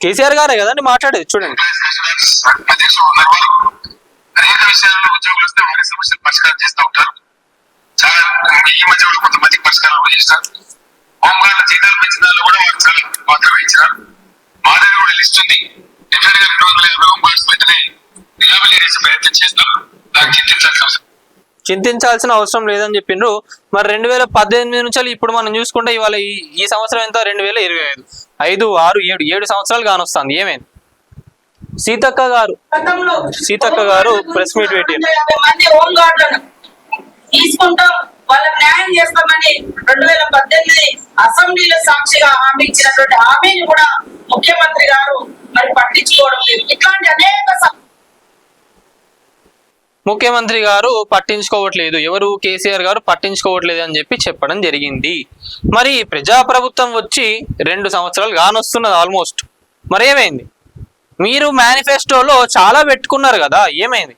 కేసీఆర్ గారే కదండి మాట్లాడేది, చూడండి. అనేక విషయాల్లో ఉద్యోగులు వస్తే వారి సమస్యలు పరిష్కారం చేస్తూ ఉంటారు. చాలా ఈ మధ్య కూడా కొంతమందికి పరిష్కారం చేసినారు. హోంగార్డుల జీతాలు పెంచిన దానిలో కూడా వారు చాలా పాత్ర వహించినారు. మా దగ్గర కూడా లిస్ట్ ఉంది. డెఫినెట్ గా 250 హోంగార్డ్స్ వెంటనే రిహాబిలిట్ చేసే ప్రయత్నం చేస్తాం. దాన్ని చింతించాల్సిన అవసరం లేదని చెప్పిండ్రు. మరి 2018 నుంచి ఇప్పుడు మనం చూసుకుంటే ఇవాళ ఈ సంవత్సరం ఎంత, 2025, 5, 6, 7 సంవత్సరాలు కానొస్తుంది. ఏమైంది? సీతక్క గారు ప్రెస్ మీట్ పెట్టి తీసుకుంటాం, వాళ్ళకి న్యాయం చేస్తామని 2018 అసెంబ్లీలో సాక్షిగా హామీ ఇచ్చినటువంటి హామీని కూడా ముఖ్యమంత్రి గారు మరి పట్టించుకోవడం లేదు. ఇట్లాంటి అనేక ముఖ్యమంత్రి గారు పట్టించుకోవట్లేదు, ఎవరు కేసీఆర్ గారు పట్టించుకోవట్లేదు అని చెప్పి చెప్పడం జరిగింది. మరి ప్రజాప్రభుత్వం వచ్చి 2 సంవత్సరాలు కానొస్తున్నది ఆల్మోస్ట్. మరి ఏమైంది? మీరు మేనిఫెస్టోలో చాలా పెట్టుకున్నారు కదా, ఏమైంది?